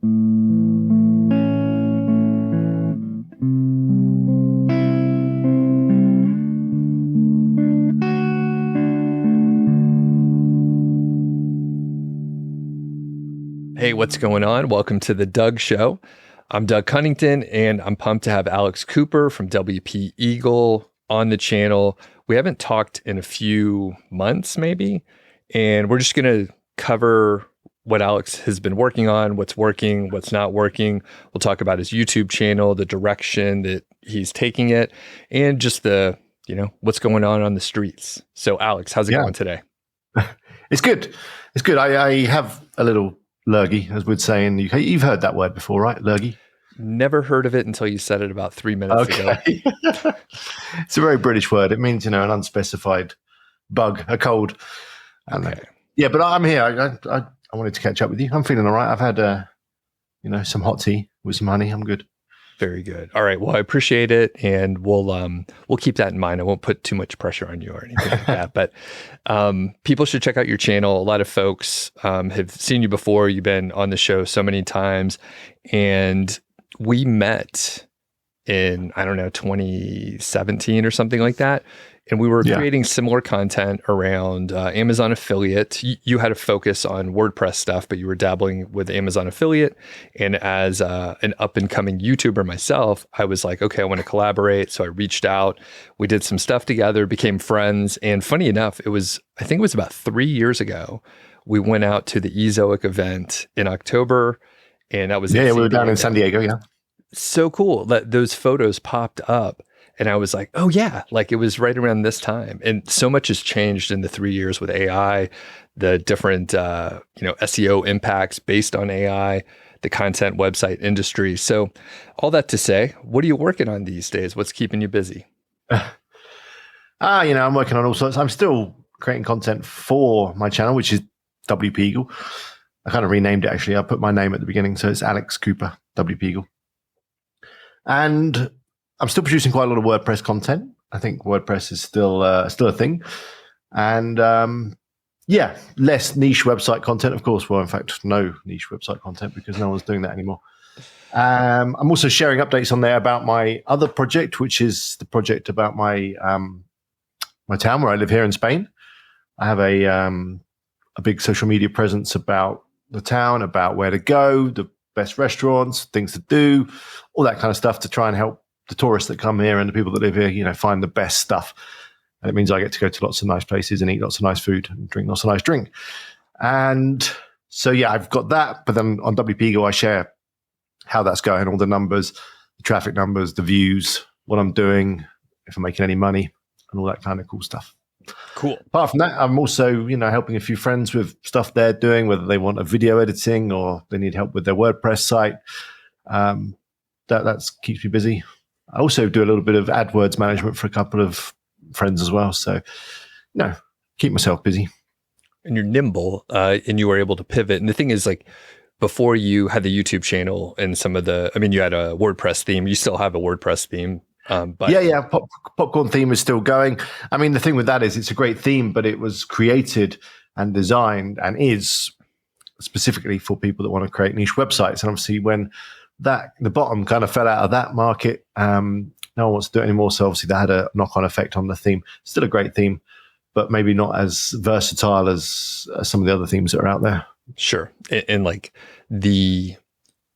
Hey, what's going on? Welcome to the Doug Show. I'm Doug Cunnington, and I'm pumped to have Alex Cooper from WP Eagle on the channel. We haven't talked in a few months, maybe, and we're just going to cover what Alex has been working on, what's working, what's not working. We'll talk about his YouTube channel, the direction that he's taking it, and just the, what's going on the streets. So, Alex, how's it going today? It's good. It's good. I have a little lurgy, as we'd say in the UK. You've heard that word before, right? Lurgy? Never heard of it until you said it about 3 minutes ago. It's a very British word. It means, an unspecified bug, a cold. Okay. Yeah, but I'm here. I wanted to catch up with you. I'm feeling all right. I've had, some hot tea with some honey. I'm good. Very good. All right. Well, I appreciate it, and we'll keep that in mind. I won't put too much pressure on you or anything like that. But people should check out your channel. A lot of folks have seen you before. You've been on the show so many times, and we met in 2017 or something like that. And we were creating similar content around Amazon affiliate. You had a focus on WordPress stuff, but you were dabbling with Amazon affiliate. And as an up and coming YouTuber myself, I was like, okay, I want to collaborate. So I reached out. We did some stuff together, became friends. And funny enough, I think it was about 3 years ago, we went out to the Ezoic event in October. And that was we were down in San Diego. Yeah. So cool that those photos popped up. And I was like, oh yeah, like it was right around this time. And so much has changed in the 3 years with AI, the different, SEO impacts based on AI, the content website industry. So all that to say, what are you working on these days? What's keeping you busy? I'm working on all sorts. I'm still creating content for my channel, which is WP Eagle. I kind of renamed it, actually. I put my name at the beginning. So it's Alex Cooper, WP Eagle. And I'm still producing quite a lot of WordPress content. I think WordPress is still a thing. And less niche website content, of course. Well, in fact, no niche website content because no one's doing that anymore. I'm also sharing updates on there about my other project, which is the project about my my town where I live here in Spain. I have a big social media presence about the town, about where to go, the best restaurants, things to do, all that kind of stuff to try and help the tourists that come here and the people that live here, find the best stuff. And it means I get to go to lots of nice places and eat lots of nice food and drink lots of nice drink. And so, I've got that. But then on WP Eagle, I share how that's going, all the numbers, the traffic numbers, the views, what I'm doing, if I'm making any money, and all that kind of cool stuff. Cool. Apart from that, I'm also, helping a few friends with stuff they're doing, whether they want a video editing or they need help with their WordPress site. That keeps me busy. I also do a little bit of AdWords management for a couple of friends as well. So, keep myself busy. And you're nimble, and you were able to pivot. And the thing is, like, before you had the YouTube channel and you had a WordPress theme. You still have a WordPress theme. But Popcorn theme is still going. I mean, the thing with that is it's a great theme, but it was created and designed and is specifically for people that want to create niche websites. And obviously when the bottom kind of fell out of that market, no one wants to do it anymore. So obviously that had a knock-on effect on the theme. Still a great theme, but maybe not as versatile as some of the other themes that are out there. Sure. And like the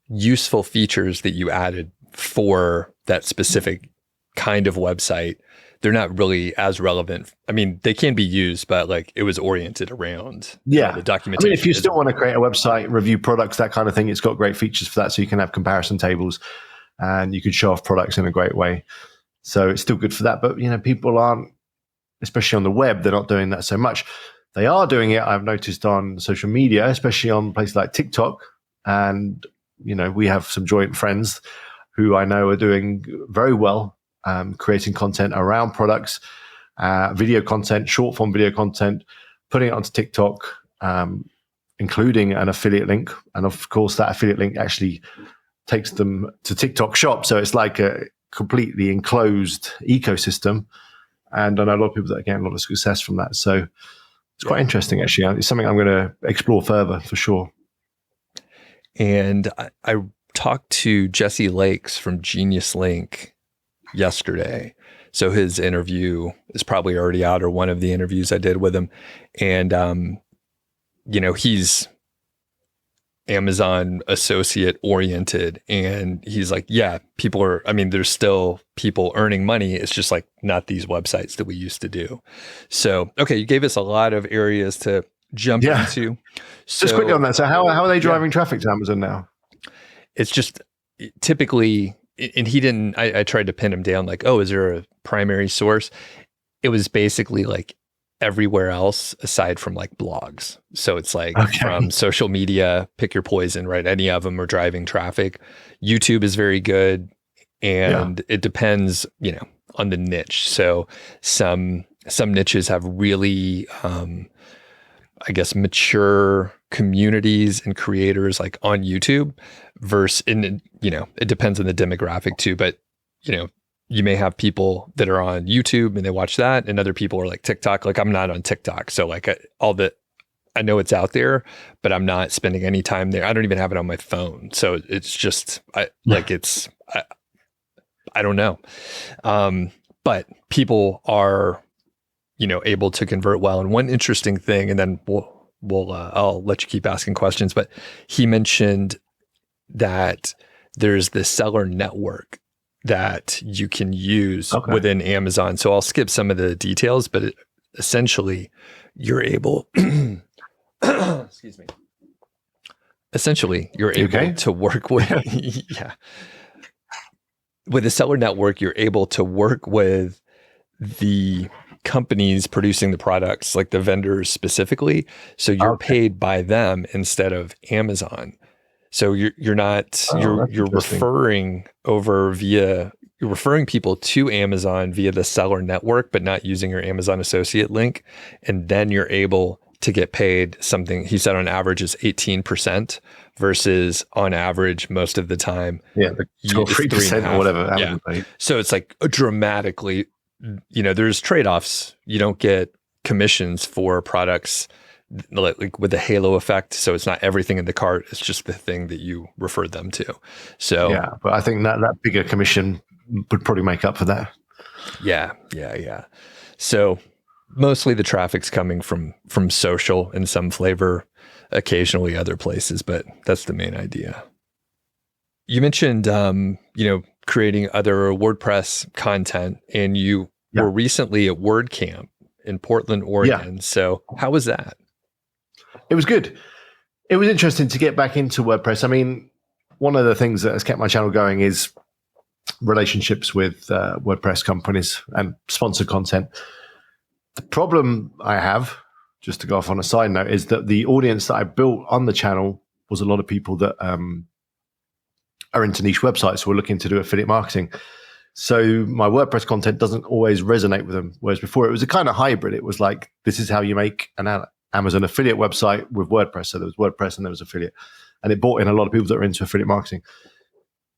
useful features that you added for that specific kind of website, they're not really as relevant. I mean, they can be used, but like it was oriented around the documentation. I mean, if you still want to create a website, review products, that kind of thing, it's got great features for that. So you can have comparison tables and you could show off products in a great way. So it's still good for that. But, people aren't, especially on the web, they're not doing that so much. They are doing it, I've noticed, on social media, especially on places like TikTok. And, we have some joint friends who I know are doing very well, creating content around products, video content, short form video content, putting it onto TikTok, including an affiliate link. And of course, that affiliate link actually takes them to TikTok Shop. So it's like a completely enclosed ecosystem. And I know a lot of people that are getting a lot of success from that. So it's quite interesting, actually. It's something I'm going to explore further for sure. And I talked to Jesse Lakes from Genius Link yesterday. So his interview is probably already out, or one of the interviews I did with him. And, he's Amazon associate oriented. And he's like, yeah, there's still people earning money. It's just like not these websites that we used to do. So, okay, you gave us a lot of areas to jump into. So, just quickly on that. So how are they driving traffic to Amazon now? It's just typically, and he didn't, I tried to pin him down like, oh, is there a primary source? It was basically like everywhere else aside from like blogs. So it's like from social media, pick your poison, right? Any of them are driving traffic. YouTube is very good. And it depends, on the niche. So some niches have really, mature communities and creators like on YouTube versus it depends on the demographic too, but you may have people that are on YouTube and they watch that, and other people are like TikTok. Like I'm not on TikTok. So like I know it's out there, but I'm not spending any time there. I don't even have it on my phone. So it's just, I don't know. But people are, able to convert well. And one interesting thing, and then I'll let you keep asking questions, but he mentioned that there's this seller network that you can use within Amazon. So I'll skip some of the details, but essentially you're able, excuse me. Essentially you're able to work with, with a seller network, you're able to work with the companies producing the products, like the vendors specifically. So you're paid by them instead of Amazon. So you're not, you're referring you're referring people to Amazon via the seller network, but not using your Amazon associate link. And then you're able to get paid something, he said on average is 18% versus on average most of the time. Yeah, 3% or whatever. Yeah. So it's like dramatically, there's trade-offs. You don't get commissions for products like with the halo effect. So it's not everything in the cart. It's just the thing that you referred them to. So yeah, but I think that bigger commission would probably make up for that. Yeah. So mostly the traffic's coming from social in some flavor, occasionally other places, but that's the main idea. You mentioned, creating other WordPress content, and you were recently at WordCamp in Portland, Oregon. Yeah. So how was that? It was good. It was interesting to get back into WordPress. I mean, one of the things that has kept my channel going is relationships with WordPress companies and sponsored content. The problem I have, just to go off on a side note, is that the audience that I built on the channel was a lot of people that are into niche websites who are looking to do affiliate marketing. So my WordPress content doesn't always resonate with them. Whereas before it was a kind of hybrid. It was like, this is how you make an Amazon affiliate website with WordPress. So there was WordPress and there was affiliate. And it brought in a lot of people that are into affiliate marketing.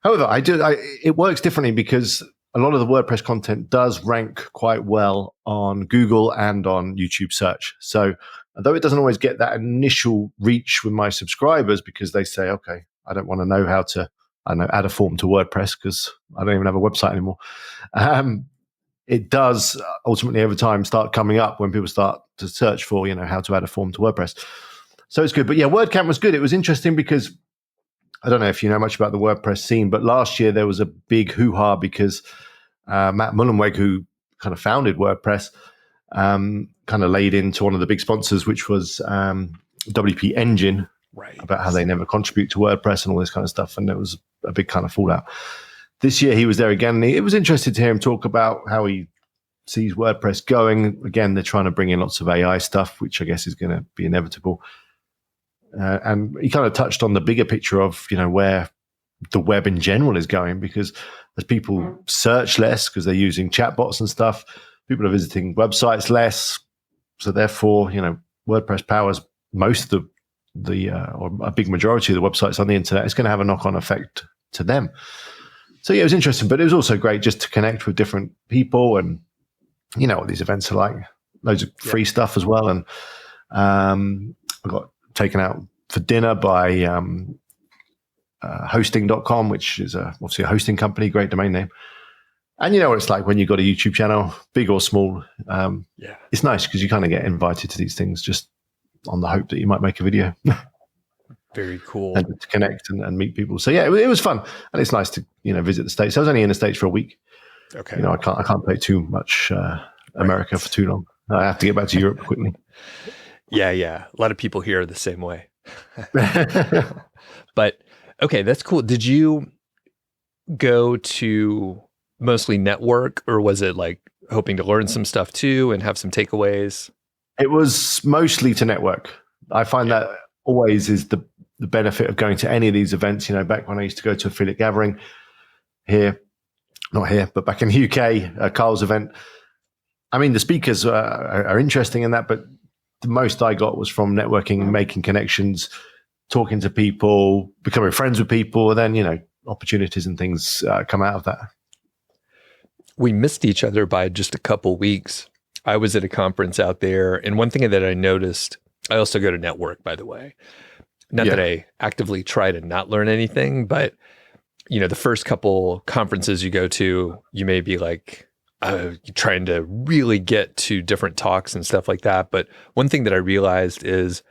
However, it works differently because a lot of the WordPress content does rank quite well on Google and on YouTube search. So although it doesn't always get that initial reach with my subscribers because they say, okay, I don't want to know how to add a form to WordPress because I don't even have a website anymore. It does ultimately over time start coming up when people start to search for, how to add a form to WordPress. So it's good. But yeah, WordCamp was good. It was interesting because I don't know if you know much about the WordPress scene, but last year there was a big hoo-ha because Matt Mullenweg, who kind of founded WordPress, kind of laid into one of the big sponsors, which was WP Engine, right, about how they never contribute to WordPress and all this kind of stuff. And there was a big kind of fallout. This year he was there again, and it was interesting to hear him talk about how he sees WordPress going. Again, they're trying to bring in lots of AI stuff, which I guess is going to be inevitable. And he kind of touched on the bigger picture of, where the web in general is going, because as people search less because they're using chatbots and stuff, people are visiting websites less. So therefore, WordPress powers most of or a big majority of the websites on the internet. It's going to have a knock-on effect to them. So yeah, it was interesting, but it was also great just to connect with different people, and you know what these events are like. Loads of free stuff as well. And I got taken out for dinner by hosting.com, which is obviously a hosting company, great domain name. And you know what it's like when you've got a YouTube channel, big or small. It's nice because you kind of get invited to these things just on the hope that you might make a video. Very cool. And to connect and meet people. So yeah, it was fun. And it's nice to, visit the States. I was only in the States for a week. Okay. I can't play too much America for too long. I have to get back to Europe quickly. Yeah. A lot of people here are the same way. But okay, that's cool. Did you go to mostly network, or was it like hoping to learn some stuff too and have some takeaways? It was mostly to network. I find that always is the benefit of going to any of these events. Back when I used to go to Affiliate Gathering not here, but back in the UK, Carl's event. I mean, the speakers are interesting in that, but the most I got was from networking, making connections, talking to people, becoming friends with people, and then, opportunities and things come out of that. We missed each other by just a couple weeks. I was at a conference out there, and one thing that I noticed, I also go to network, by the way. Not that I actively try to not learn anything, but the first couple conferences you go to, you may be like trying to really get to different talks and stuff like that. But one thing that I realized is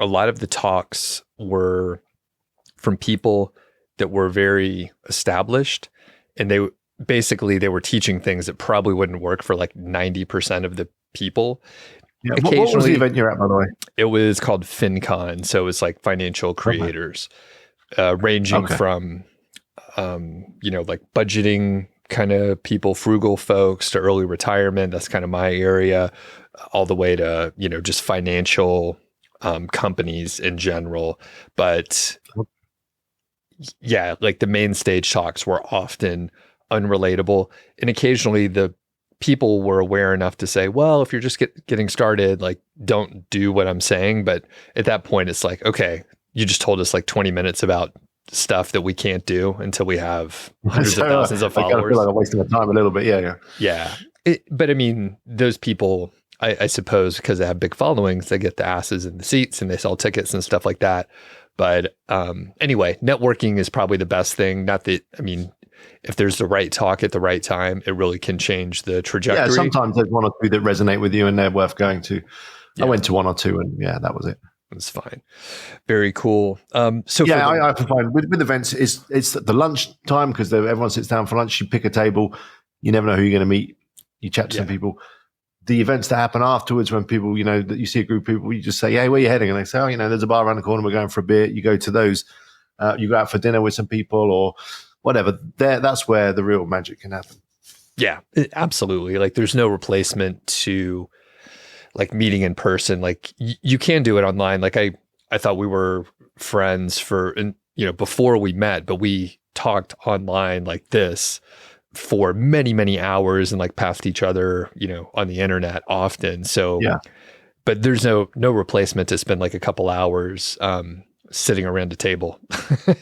a lot of the talks were from people that were very established, and they were teaching things that probably wouldn't work for like 90% of the people. Yeah. What was the event you're at, by the way? It was called FinCon. So it was like financial creators, ranging from, like budgeting kind of people, frugal folks, to early retirement. That's kind of my area, all the way to, just financial companies in general. But yeah, like the main stage talks were often unrelatable. And occasionally the people were aware enough to say, well, if you're just getting started, like, don't do what I'm saying. But at that point, it's like, okay, you just told us like 20 minutes about stuff that we can't do until we have hundreds of thousands of followers. I feel like I'm wasting my time a little bit. Yeah. But I mean, those people, I suppose, because they have big followings, they get the asses in the seats and they sell tickets and stuff like that. But anyway, networking is probably the best thing. Not that, I mean, if there's the right talk at the right time, it really can change the trajectory. Yeah, sometimes there's one or two that resonate with you and they're worth going to. I went to one or two and that was it. That's fine. Very cool. I find with events, it's the lunch time because everyone sits down for lunch. You pick a table. You never know who you're going to meet. You chat to some people. The events that happen afterwards, when people, that you see a group of people, you just say, hey, where are you heading? And they say, oh, there's a bar around the corner. We're going for a beer. You go to those. You go out for dinner with some people or whatever. That's where the real magic can happen. Yeah, absolutely. Like there's no replacement to like meeting in person. Like you can do it online. Like I thought we were friends before we met, but we talked online like this for many, many hours and like passed each other, on the internet often. So, but there's no replacement to spend like a couple hours, sitting around a table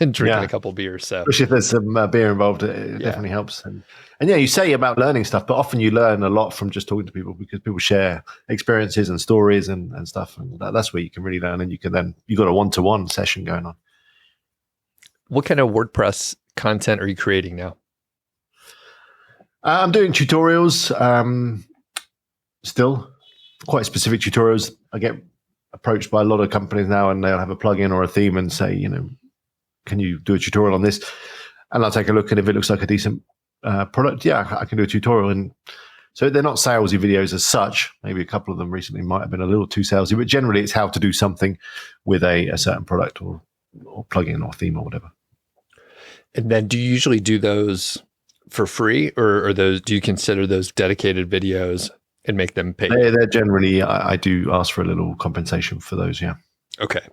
and drinking a couple beers. So especially if there's some beer involved, it definitely helps. And you say about learning stuff, but often you learn a lot from just talking to people because people share experiences and stories and stuff. And that's where you can really learn. And you've got a one-to-one session going on. What kind of WordPress content are you creating now? I'm doing tutorials, still quite specific tutorials. I get approached by a lot of companies now and they'll have a plugin or a theme and say, can you do a tutorial on this? And I'll take a look, and if it looks like a decent product, I can do a tutorial. And so they're not salesy videos as such. Maybe a couple of them recently might have been a little too salesy, but generally it's how to do something with a certain product or plugin or theme or whatever. And then do you usually do those for free, or do you consider those dedicated videos and make them paid? They're generally, I do ask for a little compensation for those, yeah. Okay.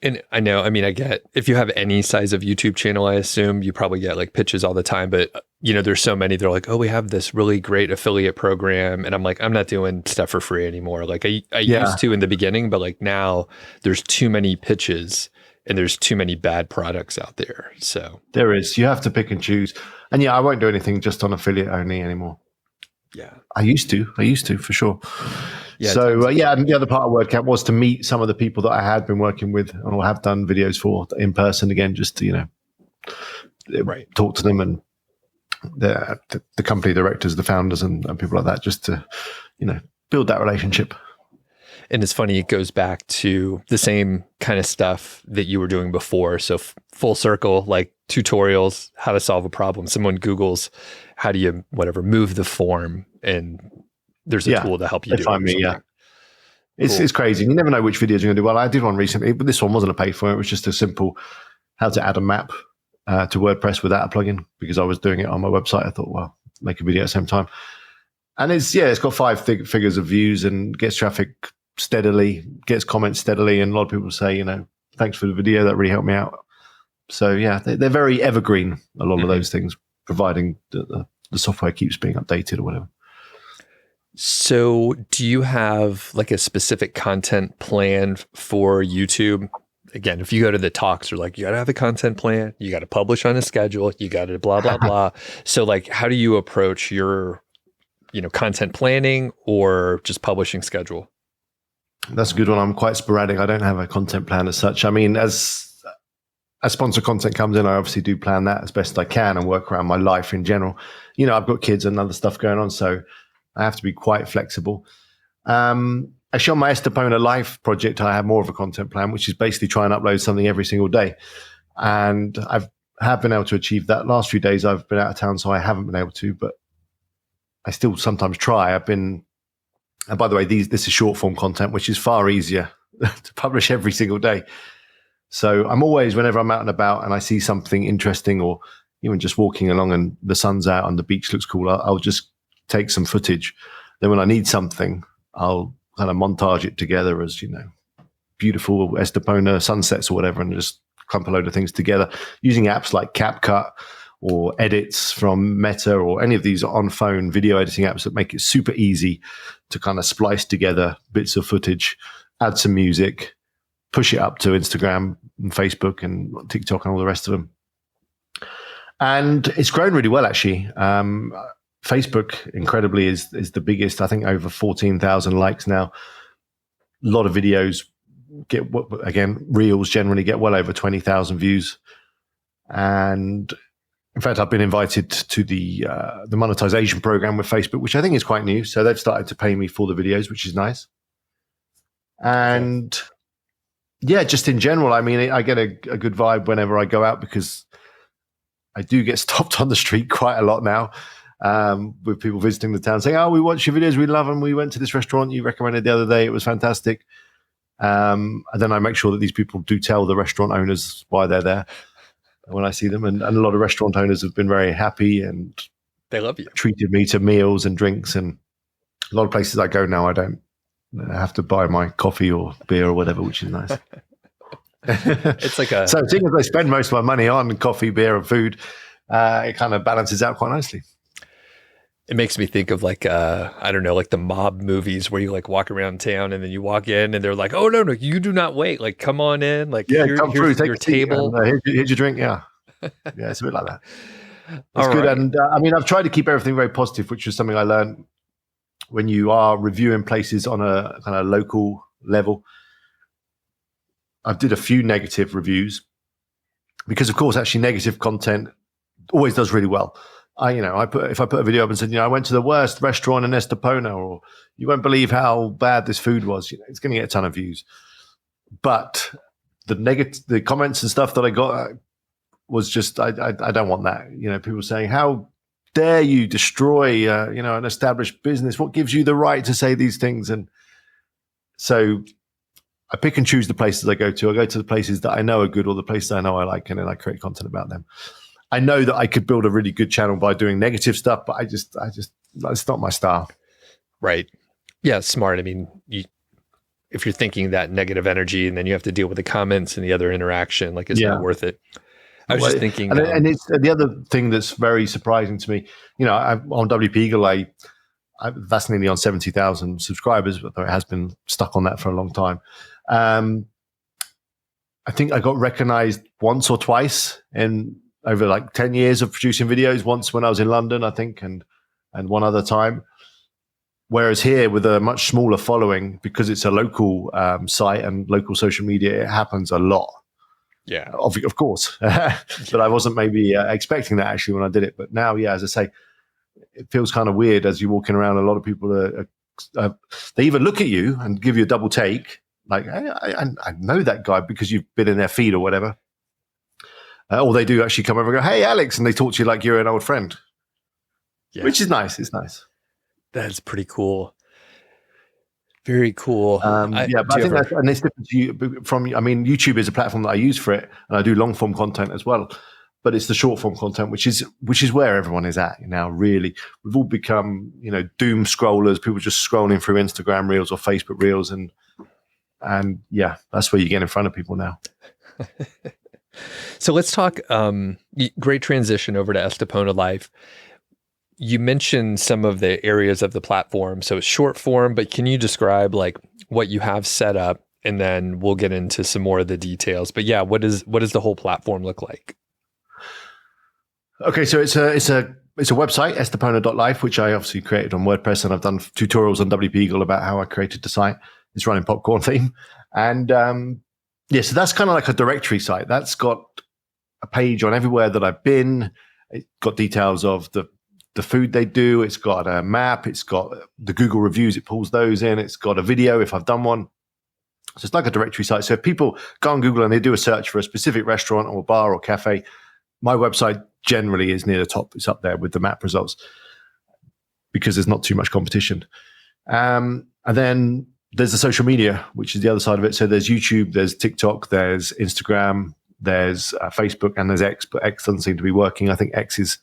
And I know, I get, if you have any size of YouTube channel, I assume you probably get like pitches all the time, but there's so many, they're like, oh, we have this really great affiliate program. And I'm like, I'm not doing stuff for free anymore. Like I used to in the beginning, but like now there's too many pitches and there's too many bad products out there. So there is, you have to pick and choose. And I won't do anything just on affiliate only anymore. Yeah. I used to for sure. Yeah. So and the other part of WordCamp was to meet some of the people that I had been working with or have done videos for in person again, just to, Right. talk to them and the company directors, the founders, and people like that, just to, build that relationship. And it's funny, it goes back to the same kind of stuff that you were doing before. So full circle, like tutorials, how to solve a problem. Someone Googles, how do you, move the form, and there's a tool to help you do it. Yeah. It's crazy. You never know which videos you're going to do. Well, I did one recently, but this one wasn't a pay for it. It was just a simple how to add a map to WordPress without a plugin, because I was doing it on my website. I thought, well, make a video at the same time. And it's got 5 figures of views and gets traffic steadily, gets comments steadily. And a lot of people say, thanks for the video. That really helped me out. So yeah, they're very evergreen, a lot of those things, providing the software keeps being updated or whatever. So do you have like a specific content plan for YouTube? Again, if you go to the talks, they're like, you got to have a content plan, you got to publish on a schedule, you got to blah, blah, blah. So like, how do you approach your, content planning or just publishing schedule? That's a good one. I'm quite sporadic. I don't have a content plan as such. I mean, as sponsor content comes in, I obviously do plan that as best I can and work around my life in general. I've got kids and other stuff going on, so I have to be quite flexible. Actually, on my Estepona Life project, I have more of a content plan, which is basically try and upload something every single day. And have been able to achieve that. Last few days I've been out of town, so I haven't been able to, but I still sometimes try. And by the way, this is short form content, which is far easier to publish every single day. So I'm always, whenever I'm out and about and I see something interesting, or even just walking along and the sun's out and the beach looks cool, I'll just take some footage. Then when I need something, I'll kind of montage it together as, beautiful Estepona sunsets or whatever, and just clump a load of things together using apps like CapCut or edits from Meta or any of these on phone video editing apps that make it super easy to kind of splice together bits of footage, add some music, push it up to Instagram and Facebook and TikTok and all the rest of them. And it's grown really well, actually. Facebook, incredibly, is the biggest. I think over 14,000 likes now. A lot of videos reels generally get well over 20,000 views. And in fact, I've been invited to the monetization program with Facebook, which I think is quite new. So they've started to pay me for the videos, which is nice. And just in general, I mean, I get a good vibe whenever I go out, because I do get stopped on the street quite a lot now, with people visiting the town saying, "Oh, we watch your videos, we love them. We went to this restaurant you recommended the other day; it was fantastic." And then I make sure that these people do tell the restaurant owners why they're there when I see them, and a lot of restaurant owners have been very happy and they love you, treated me to meals and drinks. And a lot of places I go now, I don't have to buy my coffee or beer or whatever, which is nice. It's like so seeing as I spend most of my money on coffee, beer, and food, it kind of balances out quite nicely. It makes me think of like, I don't know, like the mob movies where you like walk around town and then you walk in and they're like, "Oh, no, you do not wait. Like, come on in. Like, come through, here's your table. And, here's your drink." Yeah. Yeah, it's a bit like that. It's good. Right. And I mean, I've tried to keep everything very positive, which is something I learned when you are reviewing places on a kind of local level. I did a few negative reviews because, of course, actually negative content always does really well. If I put a video up and said, I went to the worst restaurant in Estepona, or you won't believe how bad this food was, it's going to get a ton of views. But the comments and stuff that I got was just, I don't want that. People saying, "How dare you destroy, an established business? What gives you the right to say these things?" And so I pick and choose the places I go to. I go to the places that I know are good, or the places I know I like, and then I create content about them. I know that I could build a really good channel by doing negative stuff, but I just, it's not my style. Right. Yeah. Smart. I mean, if you're thinking that negative energy and then you have to deal with the comments and the other interaction, like, it's not worth it. I was just thinking. And it's the other thing that's very surprising to me, on WP Eagle, that's nearly on 70,000 subscribers, but it has been stuck on that for a long time. I think I got recognized once or twice over like 10 years of producing videos, once when I was in London, I think, and one other time. Whereas here, with a much smaller following, because it's a local site and local social media, it happens a lot. Yeah. Of course. But I wasn't maybe expecting that actually when I did it. But now, yeah, as I say, it feels kind of weird as you're walking around. A lot of people they even look at you and give you a double take, like, hey, I know that guy because you've been in their feed or whatever. Or they do actually come over and go, hey, Alex, and they talk to you like you're an old friend, which is nice. It's nice. That's pretty cool. Very cool. But I think that's, and it's different to you from, I mean, YouTube is a platform that I use for it, and I do long form content as well. But it's the short form content, which is where everyone is at now. Really, we've all become, doom scrollers. People just scrolling through Instagram Reels or Facebook Reels, and yeah, that's where you get in front of people now. So let's talk. Great transition over to Estepona Life. You mentioned some of the areas of the platform. So it's short form, but can you describe like what you have set up, and then we'll get into some more of the details. But yeah, what does the whole platform look like? Okay, so it's a website, estepona.life, which I obviously created on WordPress, and I've done tutorials on WP Eagle about how I created the site. It's running popcorn theme, and so that's kind of like a directory site. That's got a page on everywhere that I've been. It's got details of the food they do. It's got a map. It's got the Google reviews. It pulls those in. It's got a video if I've done one. So it's like a directory site. So if people go on Google and they do a search for a specific restaurant or bar or cafe, my website generally is near the top. It's up there with the map results because there's not too much competition. And then there's the social media, which is the other side of it. So there's YouTube, there's TikTok, there's Instagram, there's Facebook, and there's X, but X doesn't seem to be working. I think X it's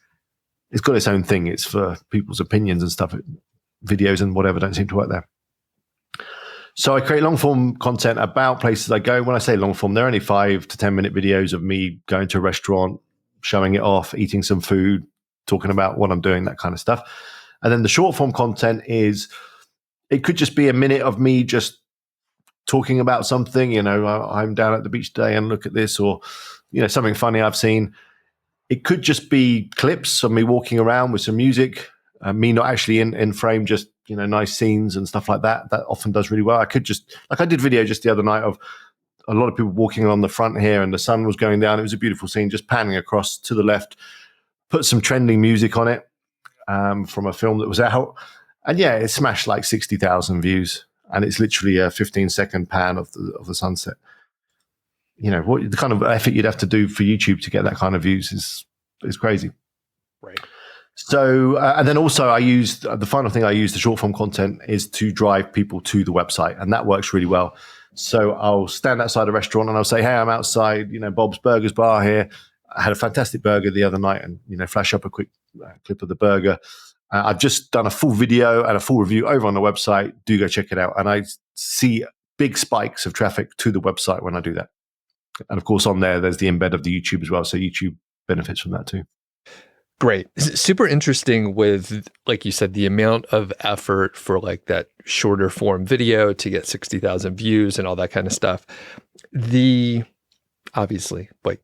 got its own thing. It's for people's opinions and stuff. Videos and whatever don't seem to work there. So I create long form content about places I go. When I say long form, they're only 5 to 10 minute videos of me going to a restaurant, showing it off, eating some food, talking about what I'm doing, that kind of stuff. And then the short form content it could just be a minute of me just talking about something, I'm down at the beach today and look at this, or, something funny I've seen. It could just be clips of me walking around with some music, me not actually in frame, just, nice scenes and stuff like that. That often does really well. I could just, like I did video just the other night of a lot of people walking on the front here and the sun was going down. It was a beautiful scene, just panning across to the left, put some trending music on it from a film that was out. And yeah, it smashed like 60,000 views. And it's literally a 15-second pan of the sunset. What the kind of effort you'd have to do for YouTube to get that kind of views is crazy. Right. So, and then also the final thing I use the short form content is to drive people to the website. And that works really well. So I'll stand outside a restaurant and I'll say, hey, I'm outside, Bob's Burgers Bar here. I had a fantastic burger the other night, and, flash up a quick clip of the burger. I've just done a full video and a full review over on the website. Do go check it out. And I see big spikes of traffic to the website when I do that. And of course, on there's the embed of the YouTube as well. So YouTube benefits from that too. Great. Super interesting with, like you said, the amount of effort for like that shorter form video to get 60,000 views and all that kind of stuff. Obviously, like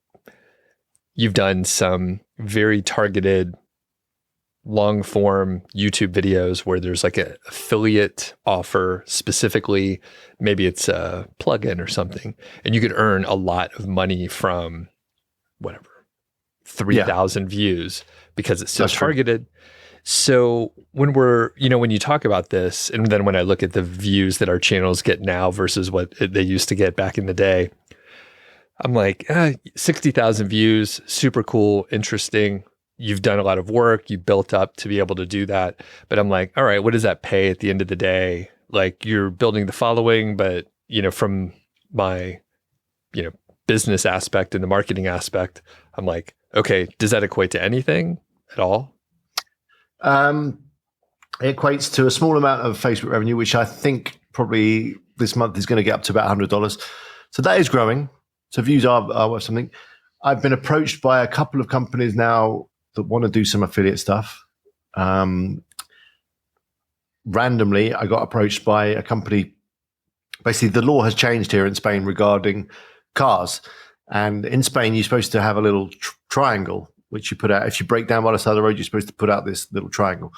you've done some very targeted long form YouTube videos where there's like an affiliate offer specifically, maybe it's a plugin or something, and you could earn a lot of money from whatever, 3,000 views because it's so targeted. True. So when when you talk about this, and then when I look at the views that our channels get now versus what they used to get back in the day, I'm like, 60,000 views, super cool, interesting. You've done a lot of work, you built up to be able to do that. But I'm like, all right, what does that pay at the end of the day? Like you're building the following, but from my, business aspect and the marketing aspect, I'm like, okay, does that equate to anything at all? It equates to a small amount of Facebook revenue, which I think probably this month is going to get up to about $100. So that is growing. So views are worth something. I've been approached by a couple of companies now that want to do some affiliate stuff. Randomly, I got approached by a company. Basically, the law has changed here in Spain regarding cars. And in Spain, you're supposed to have a little triangle, which you put out. If you break down by the side of the road, you're supposed to put out this little triangle.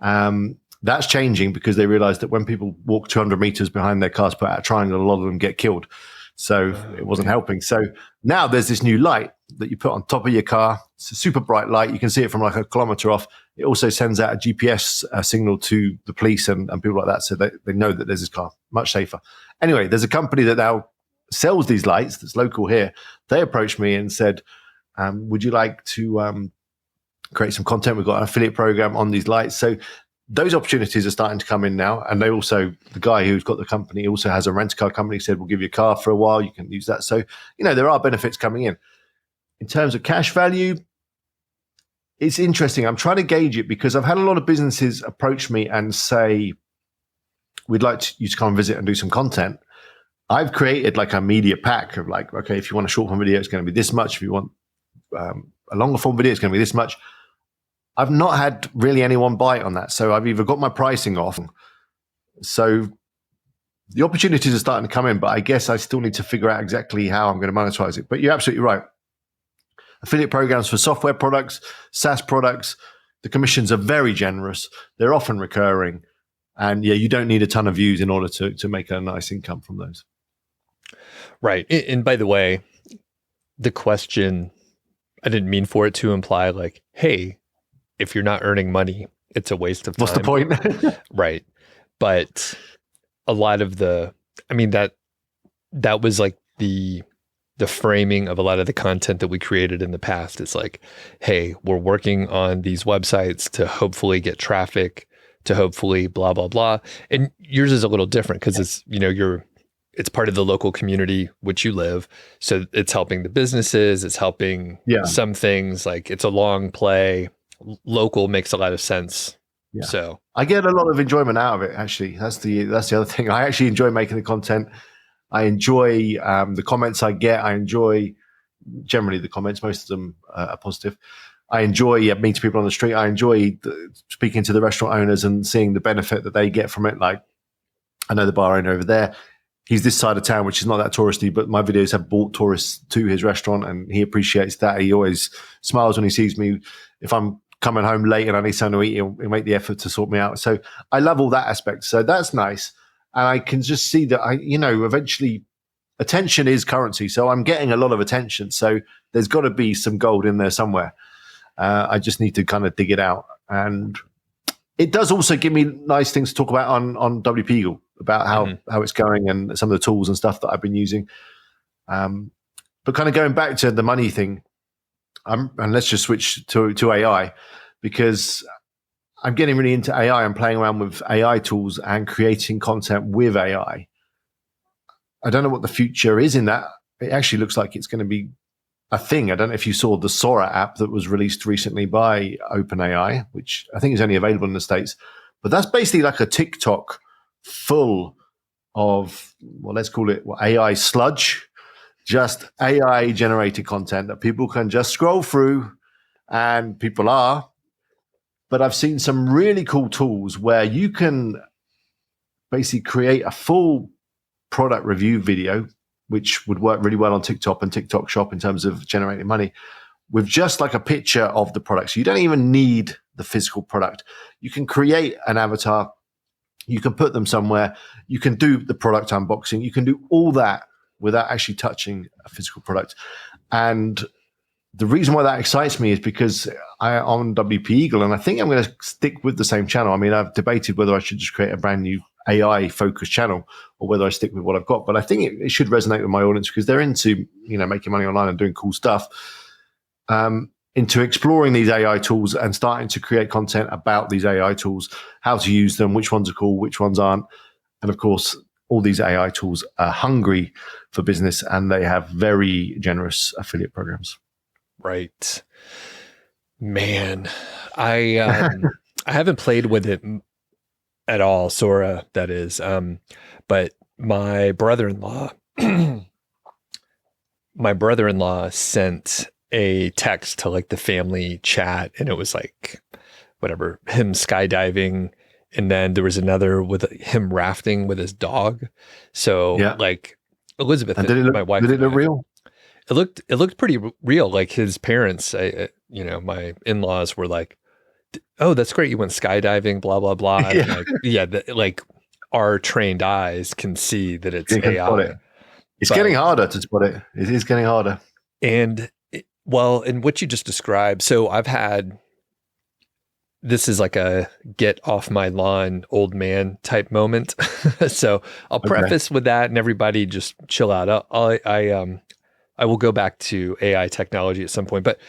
That's changing because they realized that when people walk 200 meters behind their cars, put out a triangle, a lot of them get killed. So it wasn't helping. So now there's this new light that you put on top of your car. It's a super bright light. You can see it from like a kilometer off. It also sends out a GPS signal to the police and people like that. So they know that there's this car, much safer. Anyway, there's a company that now sells these lights that's local here. They approached me and said, would you like to create some content? We've got an affiliate program on these lights. So those opportunities are starting to come in now. And they also, the guy who's got the company also has a rent car company. He said, we'll give you a car for a while. You can use that. So, there are benefits coming in. In terms of cash value, it's interesting. I'm trying to gauge it because I've had a lot of businesses approach me and say, we'd like you to come and visit and do some content. I've created like a media pack of like, okay, if you want a short form video, it's going to be this much. If you want a longer form video, it's going to be this much. I've not had really anyone bite on that. So I've either got my pricing off. So the opportunities are starting to come in, but I guess I still need to figure out exactly how I'm going to monetize it. But you're absolutely right. Affiliate programs for software products, SaaS products, the commissions are very generous. They're often recurring. And yeah, you don't need a ton of views in order to make a nice income from those. Right. And by the way, the question, I didn't mean for it to imply like, hey, if you're not earning money, it's a waste of time. What's the point? Right. But a lot of that was like the framing of a lot of the content that we created in the past. It's like, hey, we're working on these websites to hopefully get traffic, to hopefully blah, blah, blah. And yours is a little different because it's, it's part of the local community which you live. So it's helping the businesses, it's helping some things, like it's a long play. Local makes a lot of sense. Yeah. So I get a lot of enjoyment out of it. Actually, that's the other thing. I actually enjoy making the content. I enjoy the comments I get. I enjoy generally the comments. Most of them are positive. I enjoy meeting people on the street. I enjoy speaking to the restaurant owners and seeing the benefit that they get from it. Like I know the bar owner over there. He's this side of town, which is not that touristy, but my videos have brought tourists to his restaurant, and he appreciates that. He always smiles when he sees me. If I'm coming home late and I need something to eat, he'll make the effort to sort me out. So I love all that aspect. So that's nice. And I can just see that eventually attention is currency. So I'm getting a lot of attention. So there's got to be some gold in there somewhere. I just need to kind of dig it out. And it does also give me nice things to talk about on WP Eagle, about how it's going and some of the tools and stuff that I've been using. But kind of going back to the money thing, and let's just switch to AI, because I'm getting really into AI and playing around with AI tools and creating content with AI. I don't know what the future is in that. It actually looks like it's going to be a thing. I don't know if you saw the Sora app that was released recently by OpenAI, which I think is only available in the States. But that's basically like a TikTok full of, well, let's call it AI sludge, just AI generated content that people can just scroll through, and people are. But I've seen some really cool tools where you can basically create a full product review video, which would work really well on TikTok and TikTok Shop in terms of generating money, with just like a picture of the product. So you don't even need the physical product. You can create an avatar. You can put them somewhere. You can do the product unboxing. You can do all that without actually touching a physical product. And the reason why that excites me is because I'm on WP Eagle, and I think I'm going to stick with the same channel. I mean, I've debated whether I should just create a brand new AI-focused channel or whether I stick with what I've got. But I think it should resonate with my audience because they're into, making money online and doing cool stuff, into exploring these AI tools and starting to create content about these AI tools, how to use them, which ones are cool, which ones aren't. And of course, all these AI tools are hungry for business, and they have very generous affiliate programs. Right. Man, I haven't played with it at all, Sora, that is. But my brother-in-law sent a text to like the family chat, and it was like whatever, him skydiving, and then there was another with him rafting with his dog. So like Elizabeth, my wife, did it look real? It looked pretty real. Like his parents, my in-laws were like, "Oh, that's great! You went skydiving, blah blah blah." Yeah. And like our trained eyes can see that it's AI. It's getting harder to spot it. It is getting harder. And and what you just described, so this is like a get off my lawn old man type moment. So I'll preface with that, and everybody just chill out. I will go back to AI technology at some point, but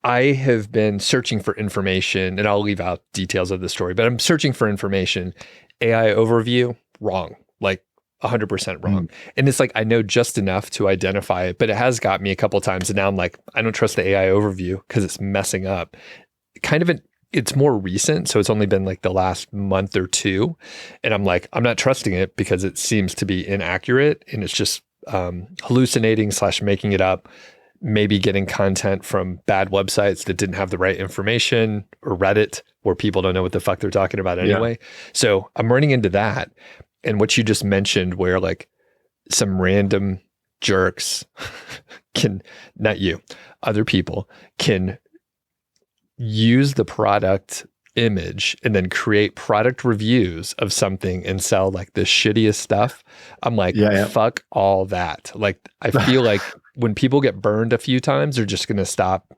I have been searching for information, and I'll leave out details of the story, but I'm searching for information. AI overview, wrong, like 100% wrong. And it's like, I know just enough to identify it, but it has got me a couple of times. And now I'm like, I don't trust the AI overview because it's messing up. It's more recent. So it's only been like the last month or two. And I'm like, I'm not trusting it because it seems to be inaccurate, and it's just hallucinating / making it up, maybe getting content from bad websites that didn't have the right information, or Reddit where people don't know what the fuck they're talking about anyway. Yeah. So I'm running into that. And what you just mentioned, where like some random jerks not you, other people can use the product image and then create product reviews of something and sell like the shittiest stuff. I'm like, fuck all that. Like, I feel like when people get burned a few times, they're just going to stop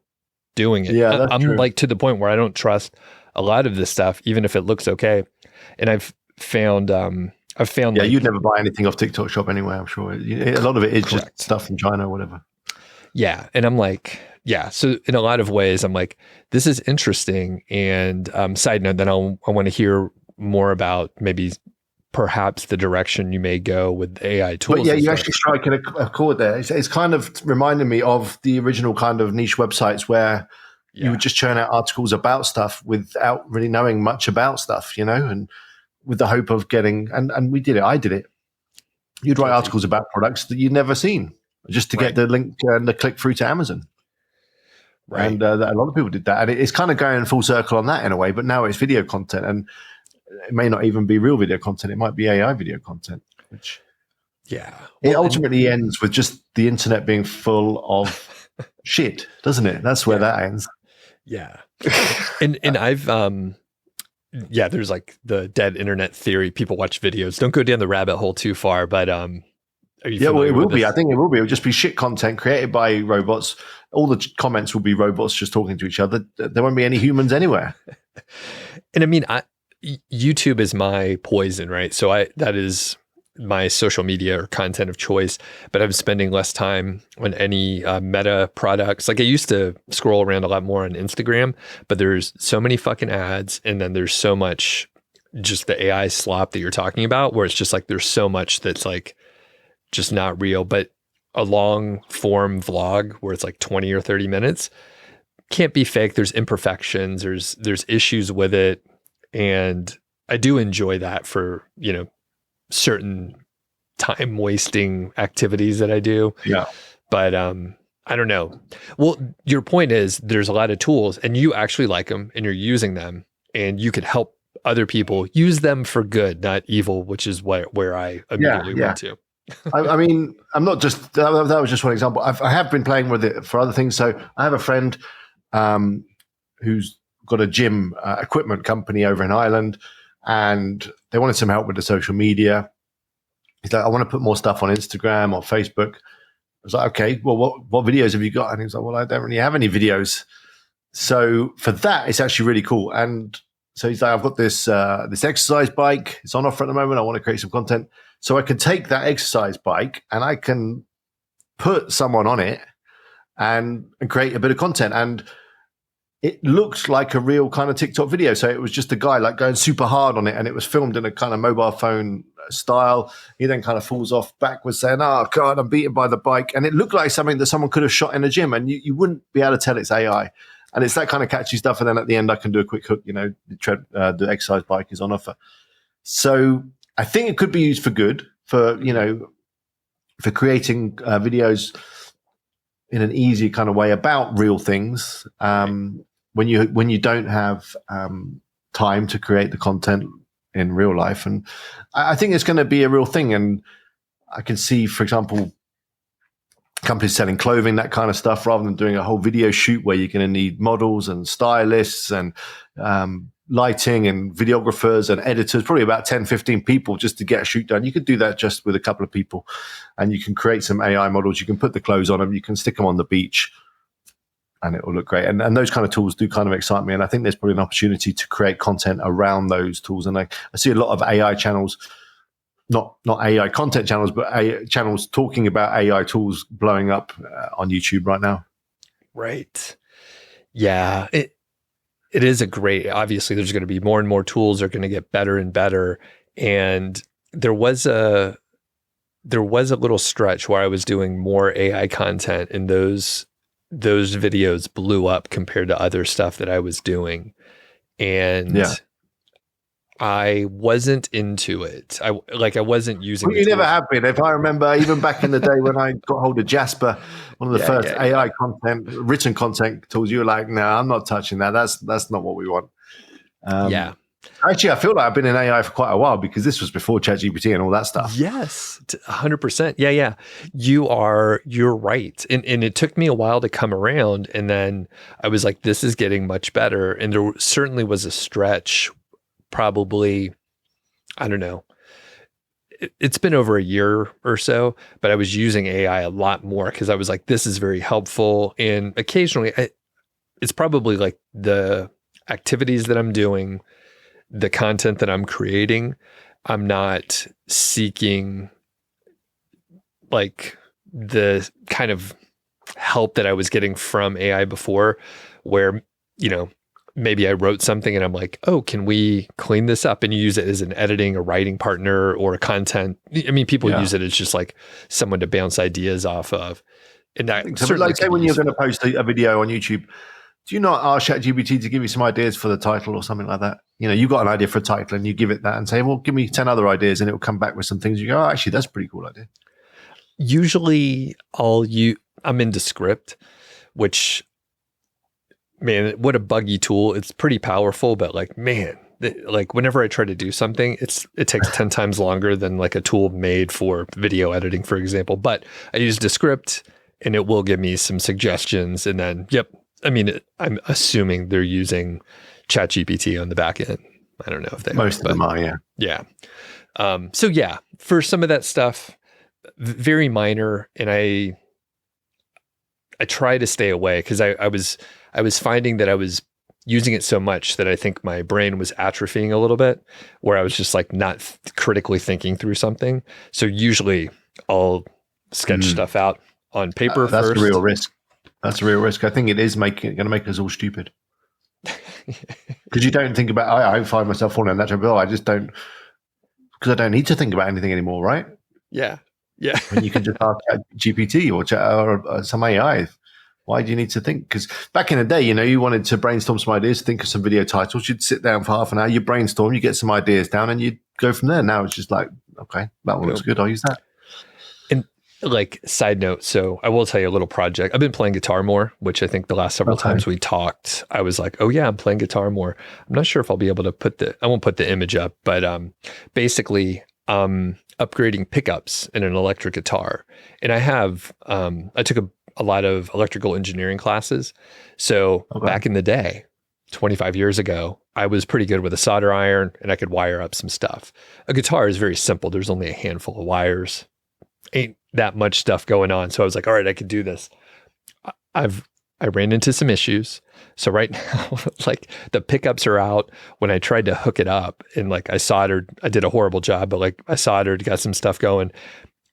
doing it. Yeah, I'm true. Like to the point where I don't trust a lot of this stuff, even if it looks okay. And I've found you'd never buy anything off TikTok Shop anyway, I'm sure. A lot of it is just stuff from China or whatever. Yeah. And I'm like, so in a lot of ways, I'm like, this is interesting. And side note, then I want to hear more about maybe perhaps the direction you may go with AI tools. But yeah, you actually strike a chord there. It's kind of reminding me of the original kind of niche websites where you would just churn out articles about stuff without really knowing much about stuff, and with the hope of getting, and we did it. I did it. You'd write articles about products that you'd never seen just to get the link and the click through to Amazon. Right. And a lot of people did that. And it's kind of going full circle on that in a way, but now it's video content, and it may not even be real video content. It might be AI video content, which it ultimately ends with just the internet being full of shit, doesn't it? That's where that ends. Yeah. And I've, there's like the dead internet theory. People watch videos. Don't go down the rabbit hole too far, but are you it will be. I think it will be. It'll just be shit content created by robots. All the comments will be robots just talking to each other. There won't be any humans anywhere. And I mean, YouTube is my poison, right? So that is my social media or content of choice, but I'm spending less time on any meta products. Like I used to scroll around a lot more on Instagram, but there's so many fucking ads, and then there's so much just the AI slop that you're talking about, where it's just like there's so much that's like just not real. But a long form vlog where it's like 20 or 30 minutes can't be fake. There's imperfections, there's issues with it, and I do enjoy that for certain time wasting activities that I do. Yeah. But I don't know. Well, your point is there's a lot of tools, and you actually like them and you're using them, and you could help other people use them for good, not evil, which is where I immediately went to. I mean, I'm not just, that was just one example. I have been playing with it for other things. So I have a friend who's got a gym equipment company over in Ireland, and they wanted some help with the social media. He's like, I want to put more stuff on Instagram or Facebook. I was like, okay, well, what videos have you got? And he was like, well, I don't really have any videos. So for that, it's actually really cool. And so he's like, I've got this exercise bike. It's on offer at the moment. I want to create some content. So I can take that exercise bike and I can put someone on it and create a bit of content. And it looked like a real kind of TikTok video. So it was just a guy like going super hard on it, and it was filmed in a kind of mobile phone style. He then kind of falls off backwards saying, oh God, I'm beaten by the bike. And it looked like something that someone could have shot in a gym, and you wouldn't be able to tell it's AI. And it's that kind of catchy stuff. And then at the end, I can do a quick hook, the exercise bike is on offer. So I think it could be used for good, for creating videos in an easy kind of way about real things. When you don't have time to create the content in real life. And I think it's going to be a real thing. And I can see, for example, companies selling clothing, that kind of stuff, rather than doing a whole video shoot where you're going to need models and stylists and lighting and videographers and editors, probably about 10, 15 people just to get a shoot done. You could do that just with a couple of people, and you can create some AI models. You can put the clothes on them. You can stick them on the beach, and it will look great. And those kind of tools do kind of excite me. And I think there's probably an opportunity to create content around those tools. And I see a lot of AI channels, not AI content channels, but AI channels talking about AI tools blowing up on YouTube right now. Right. Yeah. It is obviously there's going to be more and more tools are going to get better and better. And there was a little stretch where I was doing more AI content, and those videos blew up compared to other stuff that I was doing. And I wasn't into it. I wasn't using you never have been. If I remember, even back in the day when I got hold of Jasper, one of the first AI content, written content tools, you were like, no, I'm not touching that. That's not what we want. Actually, I feel like I've been in AI for quite a while, because this was before ChatGPT and all that stuff. Yes, 100%. Yeah. You're right. And it took me a while to come around. And then I was like, this is getting much better. And there certainly was a stretch, probably, I don't know. It's been over a year or so, but I was using AI a lot more because I was like, this is very helpful. And occasionally it's probably like the activities that I'm doing, the content that I'm creating, I'm not seeking like the kind of help that I was getting from AI before, where, maybe I wrote something and I'm like, oh, can we clean this up? And you use it as an editing or writing partner or a content. I mean, people use it as just like someone to bounce ideas off of. And that like, say when you're going to post a video on YouTube, do you not ask ChatGPT to give you some ideas for the title or something like that? You've got an idea for a title and you give it that and say, well, give me 10 other ideas, and it will come back with some things. You go, oh, actually, that's a pretty cool idea. Usually I'm into script, which, man, what a buggy tool. It's pretty powerful, but like, man, like whenever I try to do something, it takes 10 times longer than like a tool made for video editing, for example. But I used a script and it will give me some suggestions. And then, I'm assuming they're using ChatGPT on the back end. I don't know if they most of them are, yeah. Yeah. So yeah, for some of that stuff, very minor. And I try to stay away because I was finding that I was using it so much that I think my brain was atrophying a little bit, where I was just like not critically thinking through something. So usually I'll sketch stuff out on paper that's first. That's a real risk. That's a real risk. I think it is going to make us all stupid. Because you don't think about, I find myself falling in that trap. I just don't, because I don't need to think about anything anymore, right? Yeah. Yeah. And you can just ask GPT or some AI. Why do you need to think? Because back in the day, you wanted to brainstorm some ideas, think of some video titles. You'd sit down for half an hour, you brainstorm, you get some ideas down, and you'd go from there. Now it's just like, okay, that one looks good. I'll use that. And like, side note, so I will tell you a little project. I've been playing guitar more, which I think the last several times we talked, I was like, oh yeah, I'm playing guitar more. I'm not sure if I'll be able to I won't put the image up, but basically upgrading pickups in an electric guitar. And I took a lot of electrical engineering classes. So back in the day, 25 years ago, I was pretty good with a solder iron and I could wire up some stuff. A guitar is very simple. There's only a handful of wires. Ain't that much stuff going on. So I was like, all right, I could do this. I ran into some issues. So right now, like the pickups are out. When I tried to hook it up and like I soldered, I did a horrible job, but like I soldered, got some stuff going.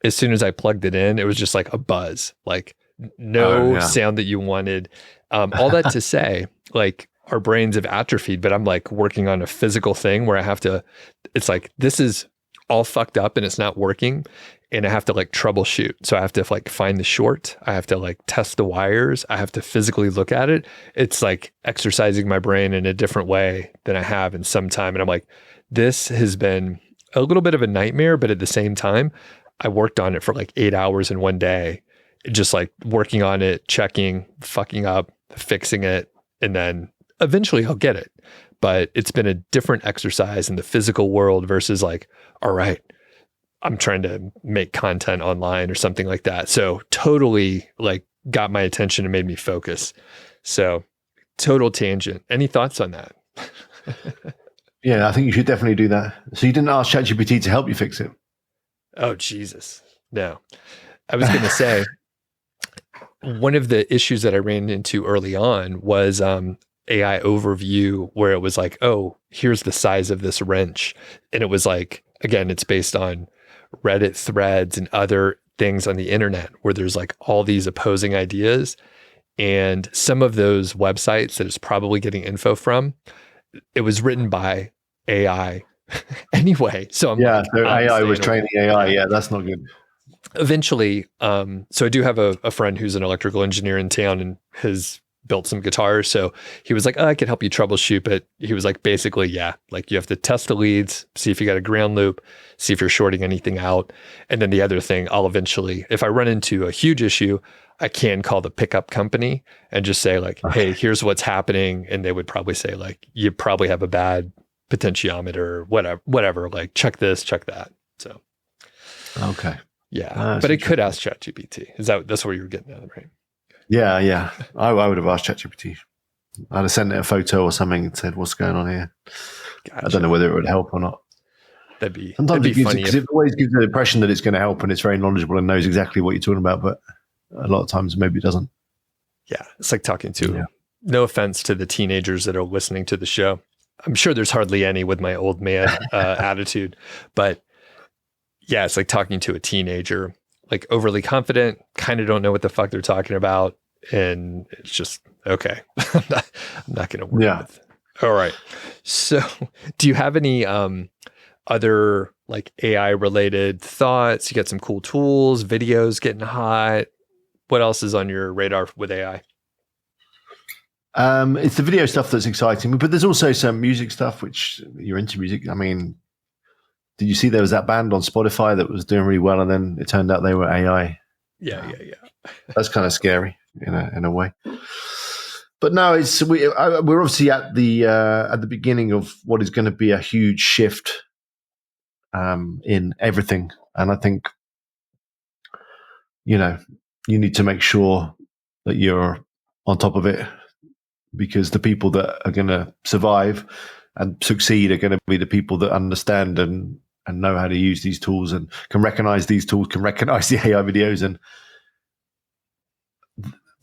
As soon as I plugged it in, it was just like a buzz, like no sound that you wanted. All that to say, like our brains have atrophied, but I'm like working on a physical thing where it's like, this is all fucked up and it's not working. And I have to like troubleshoot. So I have to like find the short. I have to like test the wires. I have to physically look at it. It's like exercising my brain in a different way than I have in some time. And I'm like, this has been a little bit of a nightmare, but at the same time, I worked on it for like 8 hours in one day, just like working on it, checking, fucking up, fixing it. And then eventually I'll get it. But it's been a different exercise in the physical world versus like, all right, I'm trying to make content online or something like that. So totally like got my attention and made me focus. So total tangent. Any thoughts on that? Yeah, I think you should definitely do that. So you didn't ask ChatGPT to help you fix it? Oh, Jesus. No. I was going to say, one of the issues that I ran into early on was AI overview, where it was like, oh, here's the size of this wrench. And it was like, again, it's based on Reddit threads and other things on the internet where there's like all these opposing ideas. And some of those websites that it's probably getting info from, it was written by AI anyway. So I'm like, so I'm AI was staying training away. AI. Yeah, that's not good. Eventually, so I do have a friend who's an electrical engineer in town and has built some guitars. So he was like, oh, I could help you troubleshoot. But he was like, basically, yeah, like you have to test the leads, see if you got a ground loop, see if you're shorting anything out. And then the other thing, I'll eventually, if I run into a huge issue, I can call the pickup company and just say like, hey, here's what's happening. And they would probably say like, you probably have a bad potentiometer, whatever, like check this, check that. So, okay. Yeah, but it could ask ChatGPT. That's where you were getting at, right? Yeah. I would have asked ChatGPT. I'd have sent it a photo or something and said, "What's going on here?" Gotcha. I don't know whether it would help or not. Sometimes it funny because it always gives the impression that it's going to help and it's very knowledgeable and knows exactly what you're talking about, but a lot of times maybe it doesn't. Yeah, it's like talking to. No offense to the teenagers that are listening to the show. I'm sure there's hardly any with my old man attitude, but. Yeah, it's like talking to a teenager, like overly confident, kind of don't know what the fuck they're talking about. And it's just, okay, I'm not going to work with it. All right. So do you have any other like AI related thoughts? You got some cool tools, videos getting hot. What else is on your radar with AI? It's the video stuff that's exciting, but there's also some music stuff, which you're into music. I mean, did you see there was that band on Spotify that was doing really well, and then it turned out they were AI? Yeah. That's kind of scary in a way. But no, we're obviously at the beginning of what is going to be a huge shift in everything, and I think you need to make sure that you're on top of it, because the people that are going to survive and succeed are going to be the people that understand and know how to use these tools and can recognize these tools, can recognize the AI videos. And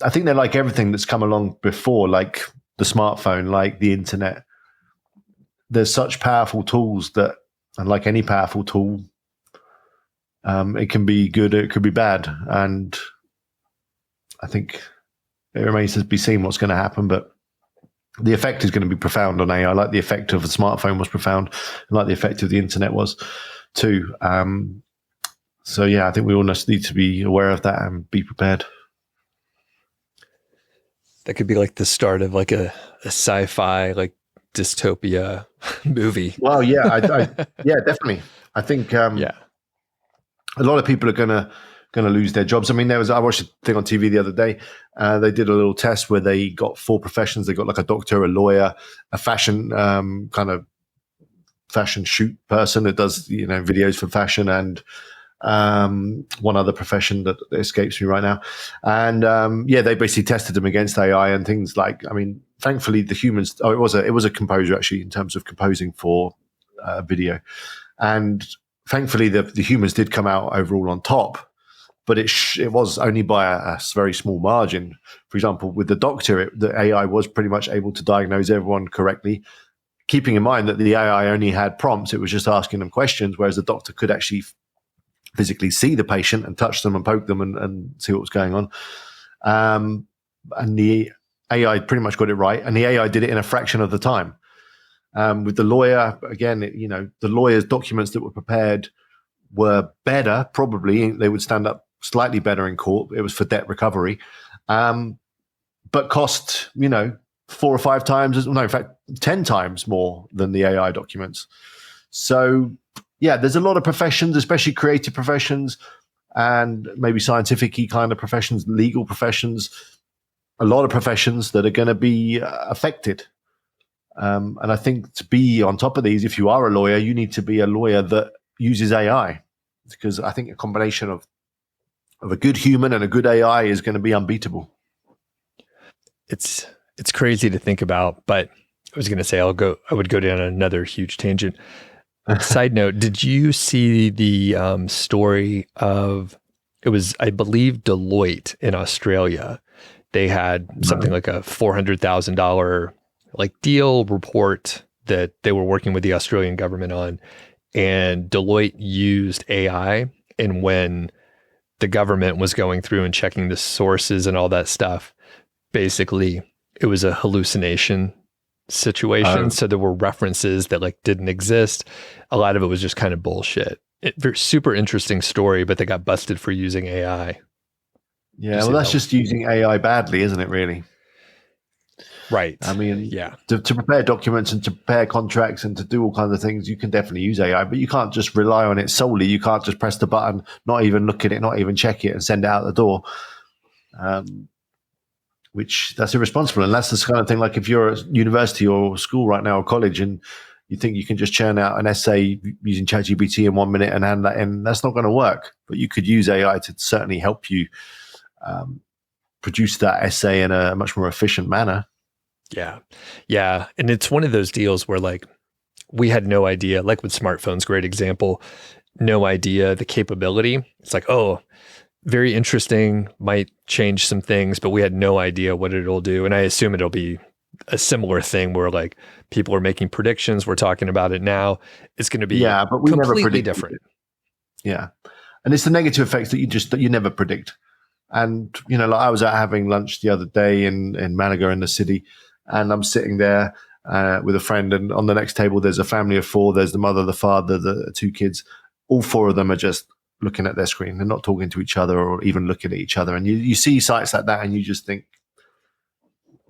I think they're like everything that's come along before, like the smartphone, like the internet. There's such powerful tools that, and like any powerful tool, it can be good, it could be bad. And I think it remains to be seen what's going to happen, but the effect is going to be profound on AI, like the effect of a smartphone was profound, and like the effect of the internet was too. So yeah, I think we all need to be aware of that and be prepared. That could be like the start of like a sci-fi, like dystopia movie. Well, yeah, yeah, definitely. I think a lot of people are going to lose their jobs. I mean, I watched a thing on TV the other day. They did a little test where they got 4 professions. They got like a doctor, a lawyer, a fashion kind of fashion shoot person that does videos for fashion, and one other profession that escapes me right now. And they basically tested them against AI and things like. I mean, thankfully the humans. Oh, it was a composer actually in terms of composing for video, and thankfully the humans did come out overall on top. But it was only by a very small margin. For example, with the doctor, the AI was pretty much able to diagnose everyone correctly, keeping in mind that the AI only had prompts. It was just asking them questions, whereas the doctor could actually physically see the patient and touch them and poke them and see what was going on. And the AI pretty much got it right, and the AI did it in a fraction of the time. With the lawyer, again, the lawyer's documents that were prepared were better. Probably they would stand up slightly better in court. It was for debt recovery, but cost 4 or 5 times, in fact 10 times more than the AI documents. So yeah, there's a lot of professions, especially creative professions and maybe scientific-y kind of professions, legal professions, a lot of professions that are going to be affected. And I think to be on top of these, if you are a lawyer, you need to be a lawyer that uses AI, because I think a combination of a good human and a good AI is going to be unbeatable. It's crazy to think about, but I was going to say I would go down another huge tangent. Side note, did you see the story of, it was, I believe, Deloitte in Australia? They had something like a $400,000 like deal report that they were working with the Australian government on, and Deloitte used AI. And when the government was going through and checking the sources and all that stuff, basically it was a hallucination situation. So there were references that like didn't exist. A lot of it was just kind of bullshit. Super interesting story, but they got busted for using AI. Yeah, well, that's just using AI badly, isn't it, really? Right. I mean, yeah. To prepare documents and to prepare contracts and to do all kinds of things, you can definitely use AI, but you can't just rely on it solely. You can't just press the button, not even look at it, not even check it, and send it out the door. Which that's irresponsible. And that's the kind of thing, like if you're at university or school right now or college and you think you can just churn out an essay using ChatGPT in 1 minute and hand that in, that's not going to work. But you could use AI to certainly help you produce that essay in a much more efficient manner. Yeah. Yeah. And it's one of those deals where like we had no idea, like with smartphones, great example, no idea the capability. It's like, oh, very interesting, might change some things, but we had no idea what it'll do. And I assume it'll be a similar thing where like people are making predictions. We're talking about it now. It's going to be but we completely never different. Yeah. And it's the negative effects that you never predict. And, you know, like I was out having lunch the other day in Malaga in the city, and I'm sitting there with a friend, and on the next table, there's a family of four. There's the mother, the father, the two kids. All four of them are just looking at their screen. They're not talking to each other or even looking at each other. And you see sites like that and you just think,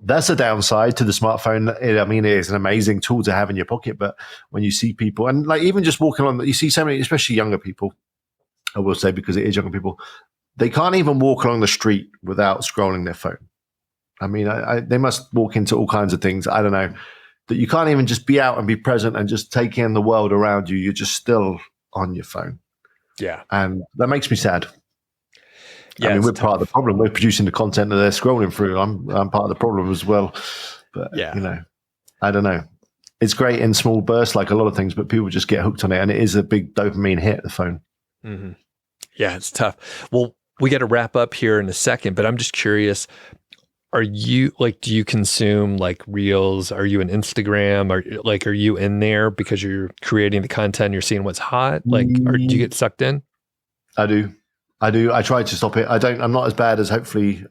that's a downside to the smartphone. I mean, it is an amazing tool to have in your pocket, but when you see people, and like even just walking on, you see so many, especially younger people, I will say, because it is younger people, they can't even walk along the street without scrolling their phone. I mean, they must walk into all kinds of things. I don't know, that you can't even just be out and be present and just take in the world around you. You're just still on your phone. Yeah. And that makes me sad. Yeah, I mean, we're part of the problem. We're producing the content that they're scrolling through. I'm part of the problem as well. But, you know, I don't know. It's great in small bursts, like a lot of things, but people just get hooked on it. And it is a big dopamine hit, the phone. Mm-hmm. Yeah, it's tough. Well, we got to wrap up here in a second, but I'm just curious. Are you like, do you consume like Reels? Are you an Instagram? Are you in there because you're creating the content, you're seeing what's hot? Like, do you get sucked in? I do. I try to stop it. I'm not as bad as hopefully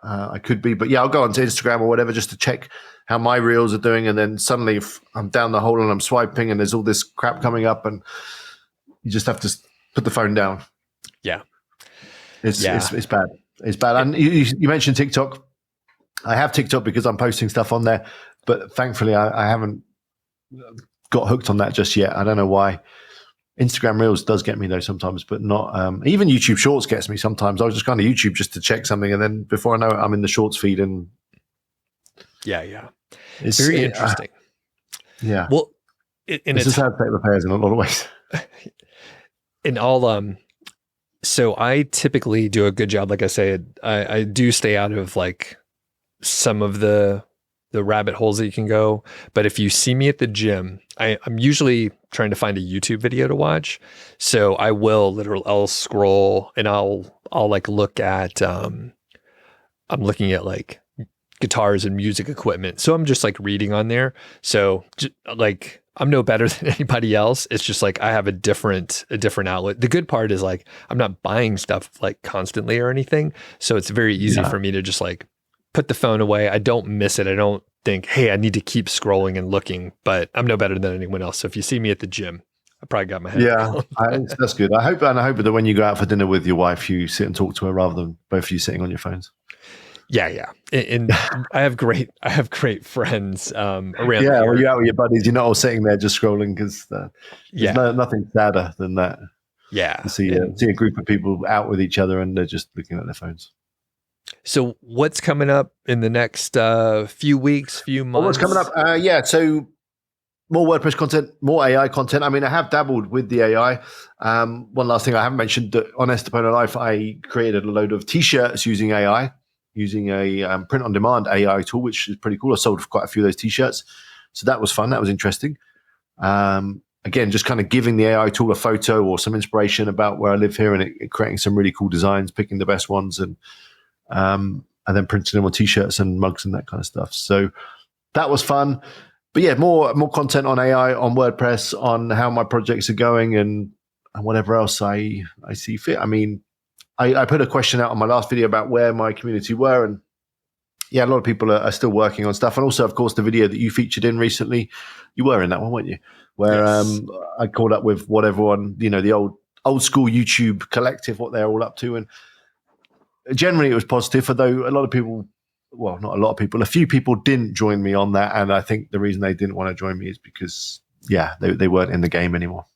I could be, but yeah, I'll go onto Instagram or whatever just to check how my Reels are doing. And then suddenly I'm down the hole and I'm swiping and there's all this crap coming up and you just have to put the phone down. Yeah. It's bad. It's bad. And you mentioned TikTok. I have TikTok because I'm posting stuff on there, but thankfully I haven't got hooked on that just yet. I don't know why. Instagram Reels does get me though sometimes, but not even YouTube Shorts gets me sometimes. I'll just go on to YouTube just to check something, and then before I know it, I'm in the Shorts feed. And it's very interesting. Yeah. Well, this is how tech repairs in a lot of ways. In all, so I typically do a good job. Like I said, I do stay out of like some of the rabbit holes that you can go. But if you see me at the gym, I'm usually trying to find a YouTube video to watch. So I will I'll scroll and I'll like look at, I'm looking at like guitars and music equipment. So I'm just like reading on there. So like, I'm no better than anybody else. It's just like, I have a different outlet. The good part is like, I'm not buying stuff like constantly or anything. So it's very easy for me to just like put the phone away. I don't miss it. I don't think, hey, I need to keep scrolling and looking, but I'm no better than anyone else. So if you see me at the gym, I probably got my head down. That's good. I hope that when you go out for dinner with your wife, you sit and talk to her rather than both of you sitting on your phones. Yeah. And I have great friends around. Yeah, when you're out with your buddies, you're not all sitting there just scrolling because there's nothing sadder than that. Yeah. To see a group of people out with each other and they're just looking at their phones. So what's coming up in the next few weeks, few months? What's coming up? So more WordPress content, more AI content. I mean, I have dabbled with the AI. One last thing I haven't mentioned, that on Estepona Life, I created a load of T-shirts using AI, using a print-on-demand AI tool, which is pretty cool. I sold quite a few of those T-shirts. So that was fun. That was interesting. Again, just kind of giving the AI tool a photo or some inspiration about where I live here, and it creating some really cool designs, picking the best ones, and then printing them on t-shirts and mugs and that kind of stuff. So that was fun. But yeah, more content on AI, on WordPress, on how my projects are going, and whatever else I see fit. I mean, I put a question out on my last video about where my community were, and yeah, a lot of people are still working on stuff. And also, of course, the video that you featured in recently, you were in that one, weren't you? Where Yes. I called up with what everyone, the old school YouTube collective, what they're all up to. And generally it was positive, although a lot of people, well, not a lot of people, a few people didn't join me on that. And I think the reason they didn't want to join me is because, yeah, they weren't in the game anymore,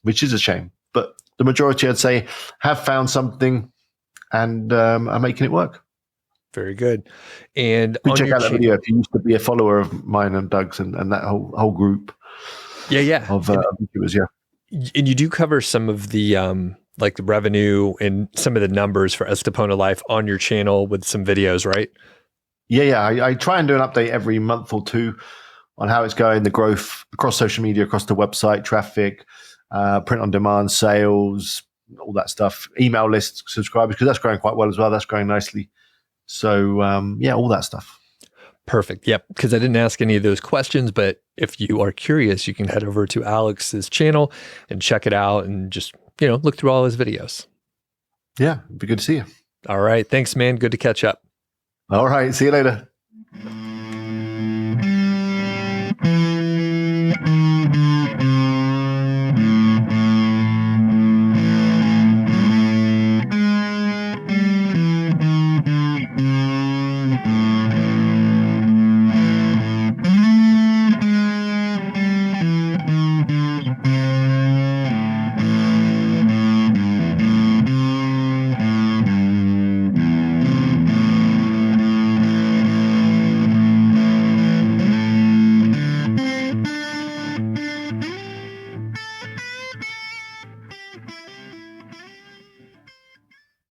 which is a shame. But the majority, I'd say, have found something and are making it work. Very good. And Do on check your out that video if you used to be a follower of mine and Doug's and that whole group yeah. of YouTubers, yeah. And you do cover some of the like the revenue and some of the numbers for Estepona Life on your channel with some videos, right? Yeah. I try and do an update every month or two on how it's going, the growth across social media, across the website, traffic, print on demand, sales, all that stuff, email list subscribers, because that's growing quite well as well. That's growing nicely. So yeah, all that stuff. Perfect. Yep. Because I didn't ask any of those questions, but if you are curious, you can head over to Alex's channel and check it out and just, look through all his videos. Yeah, it'd be good to see you. All right. Thanks, man. Good to catch up. All right. See you later.